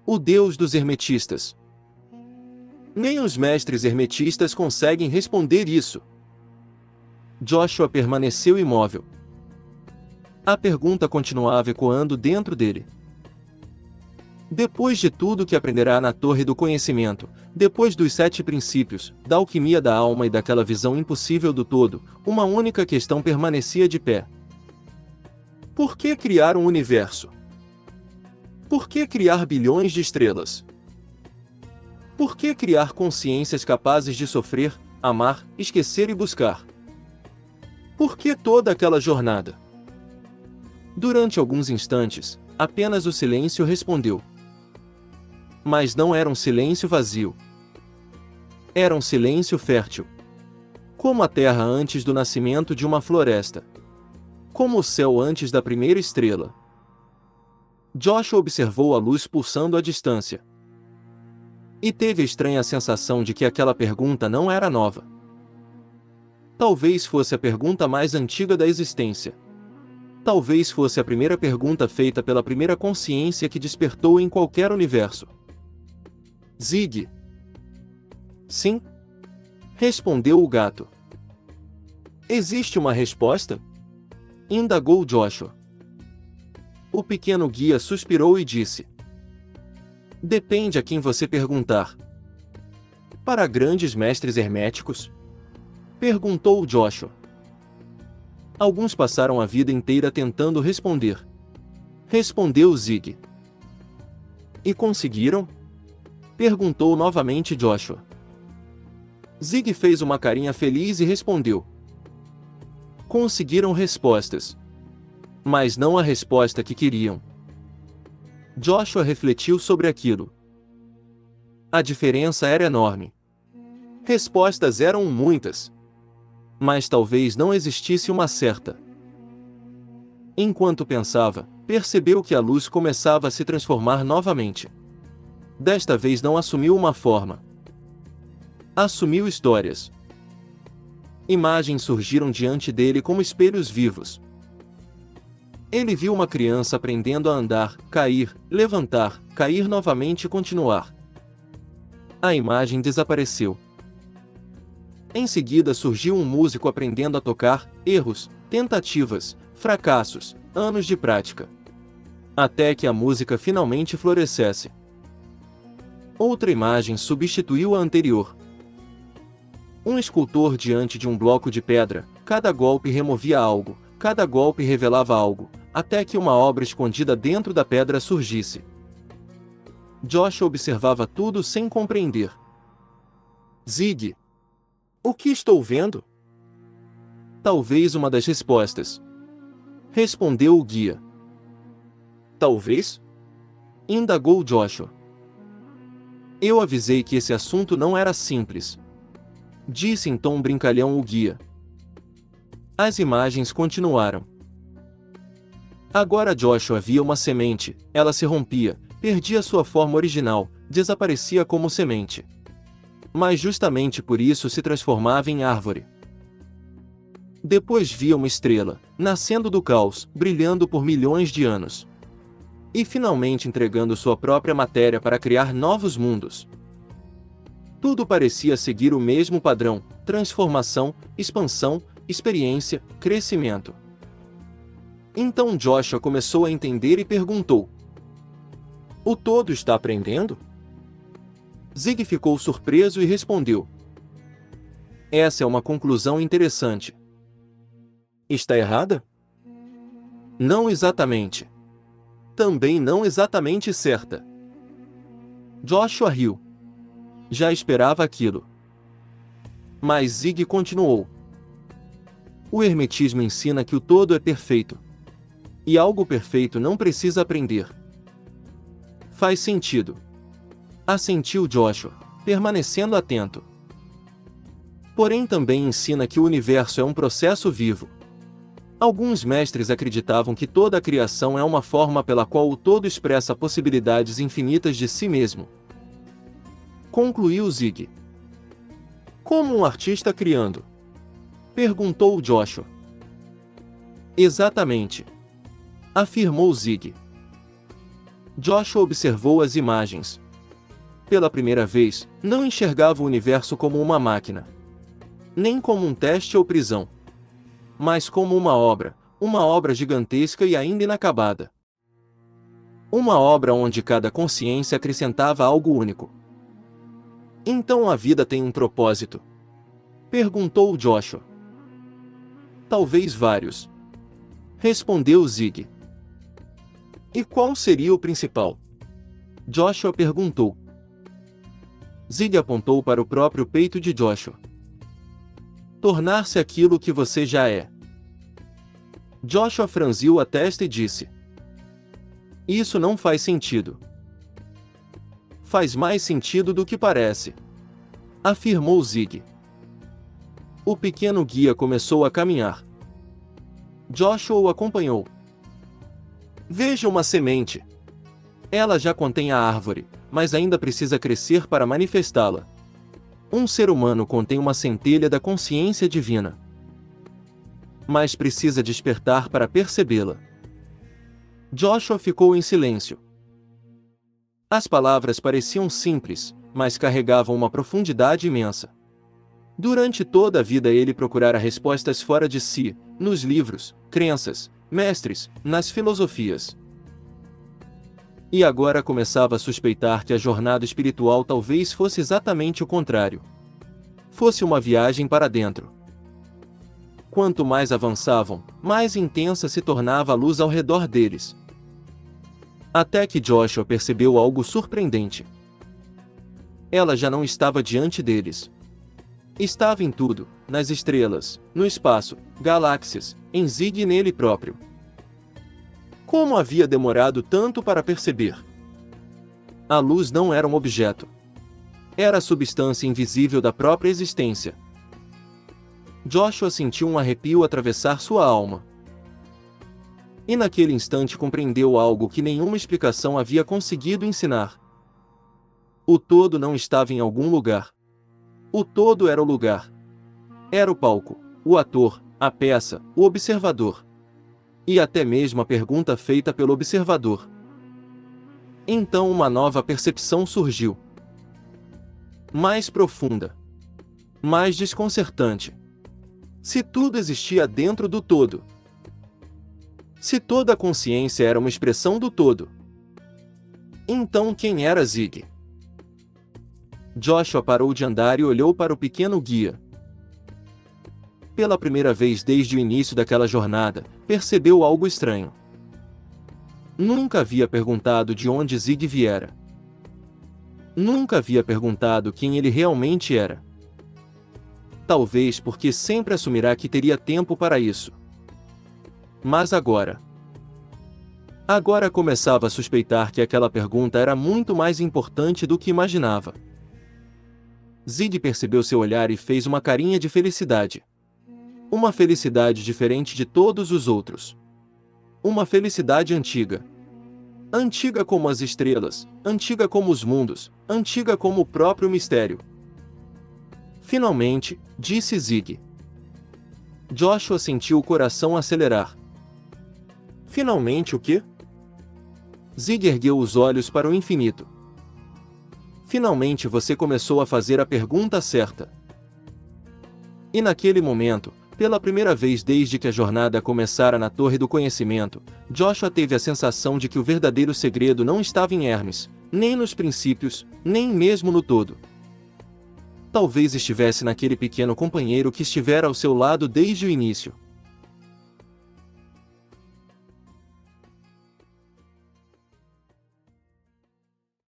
O Deus dos hermetistas. Nem os mestres hermetistas conseguem responder isso. Joshua permaneceu imóvel. A pergunta continuava ecoando dentro dele. Depois de tudo que aprenderá na Torre do Conhecimento, depois dos 7 princípios, da alquimia da alma e daquela visão impossível do todo, uma única questão permanecia de pé. Por que criar um universo? Por que criar bilhões de estrelas? Por que criar consciências capazes de sofrer, amar, esquecer e buscar? Por que toda aquela jornada? Durante alguns instantes, apenas o silêncio respondeu. Mas não era um silêncio vazio. Era um silêncio fértil. Como a terra antes do nascimento de uma floresta. Como o céu antes da primeira estrela. Joshua observou a luz pulsando à distância. E teve a estranha sensação de que aquela pergunta não era nova. Talvez fosse a pergunta mais antiga da existência. Talvez fosse a primeira pergunta feita pela primeira consciência que despertou em qualquer universo. Zig. Sim? Respondeu o gato. Existe uma resposta? Indagou Joshua. O pequeno guia suspirou e disse. Depende a quem você perguntar. Para grandes mestres herméticos? Perguntou Joshua. Alguns passaram a vida inteira tentando responder. Respondeu Zig. E conseguiram? Perguntou novamente Joshua. Zig fez uma carinha feliz e respondeu. Conseguiram respostas. Mas não a resposta que queriam. Joshua refletiu sobre aquilo. A diferença era enorme. Respostas eram muitas. Mas talvez não existisse uma certa. Enquanto pensava, percebeu que a luz começava a se transformar novamente. Desta vez não assumiu uma forma. Assumiu histórias. Imagens surgiram diante dele como espelhos vivos. Ele viu uma criança aprendendo a andar, cair, levantar, cair novamente e continuar. A imagem desapareceu. Em seguida surgiu um músico aprendendo a tocar, erros, tentativas, fracassos, anos de prática. Até que a música finalmente florescesse. Outra imagem substituiu a anterior. Um escultor diante de um bloco de pedra, cada golpe removia algo, cada golpe revelava algo, até que uma obra escondida dentro da pedra surgisse. Joshua observava tudo sem compreender. Zig. O que estou vendo? Talvez uma das respostas. Respondeu o guia. Talvez? Indagou Joshua. Eu avisei que esse assunto não era simples. Disse em tom brincalhão o guia. As imagens continuaram. Agora Joshua via uma semente, ela se rompia, perdia sua forma original, desaparecia como semente. Mas justamente por isso se transformava em árvore. Depois via uma estrela, nascendo do caos, brilhando por milhões de anos. E finalmente entregando sua própria matéria para criar novos mundos. Tudo parecia seguir o mesmo padrão: transformação, expansão, experiência, crescimento. Então Joshua começou a entender e perguntou: o todo está aprendendo? Zig ficou surpreso e respondeu: essa é uma conclusão interessante. Está errada? Não exatamente. Também não exatamente certa. Joshua riu. Já esperava aquilo. Mas Zig continuou. O hermetismo ensina que o todo é perfeito. E algo perfeito não precisa aprender. Faz sentido. Assentiu Joshua, permanecendo atento. Porém também ensina que o universo é um processo vivo. Alguns mestres acreditavam que toda a criação é uma forma pela qual o todo expressa possibilidades infinitas de si mesmo. Concluiu Zig. Como um artista criando? Perguntou Joshua. Exatamente. Afirmou Zig. Joshua observou as imagens. Pela primeira vez, não enxergava o universo como uma máquina, nem como um teste ou prisão, mas como uma obra gigantesca e ainda inacabada. Uma obra onde cada consciência acrescentava algo único. Então a vida tem um propósito? Perguntou Joshua. Talvez vários, respondeu Zig. E qual seria o principal? Joshua perguntou. Zig apontou para o próprio peito de Joshua. Tornar-se aquilo que você já é. Joshua franziu a testa e disse: Isso não faz sentido. Faz mais sentido do que parece, afirmou Zig. O pequeno guia começou a caminhar. Joshua o acompanhou. Veja uma semente. Ela já contém a árvore, mas ainda precisa crescer para manifestá-la. Um ser humano contém uma centelha da consciência divina, mas precisa despertar para percebê-la. Joshua ficou em silêncio. As palavras pareciam simples, mas carregavam uma profundidade imensa. Durante toda a vida ele procurara respostas fora de si, nos livros, crenças, mestres, nas filosofias. E agora começava a suspeitar que a jornada espiritual talvez fosse exatamente o contrário. Fosse uma viagem para dentro. Quanto mais avançavam, mais intensa se tornava a luz ao redor deles. Até que Joshua percebeu algo surpreendente. Ela já não estava diante deles. Estava em tudo, nas estrelas, no espaço, galáxias, em Zig e nele próprio. Como havia demorado tanto para perceber? A luz não era um objeto. Era a substância invisível da própria existência. Joshua sentiu um arrepio atravessar sua alma. E naquele instante compreendeu algo que nenhuma explicação havia conseguido ensinar. O todo não estava em algum lugar. O todo era o lugar. Era o palco, o ator, a peça, o observador. E até mesmo a pergunta feita pelo observador. Então uma nova percepção surgiu. Mais profunda. Mais desconcertante. Se tudo existia dentro do todo. Se toda a consciência era uma expressão do todo. Então quem era Zig? Joshua parou de andar e olhou para o pequeno guia. Pela primeira vez desde o início daquela jornada, percebeu algo estranho. Nunca havia perguntado de onde Zig viera. Nunca havia perguntado quem ele realmente era. Talvez porque sempre assumirá que teria tempo para isso. Mas agora começava a suspeitar que aquela pergunta era muito mais importante do que imaginava. Zig percebeu seu olhar e fez uma carinha de felicidade. Uma felicidade diferente de todos os outros. Uma felicidade antiga. Antiga como as estrelas, antiga como os mundos, antiga como o próprio mistério. Finalmente, disse Zig. Joshua sentiu o coração acelerar. Finalmente o quê? Zig ergueu os olhos para o infinito. Finalmente você começou a fazer a pergunta certa. E naquele momento, pela primeira vez desde que a jornada começara na Torre do Conhecimento, Joshua teve a sensação de que o verdadeiro segredo não estava em Hermes, nem nos princípios, nem mesmo no todo. Talvez estivesse naquele pequeno companheiro que estivera ao seu lado desde o início.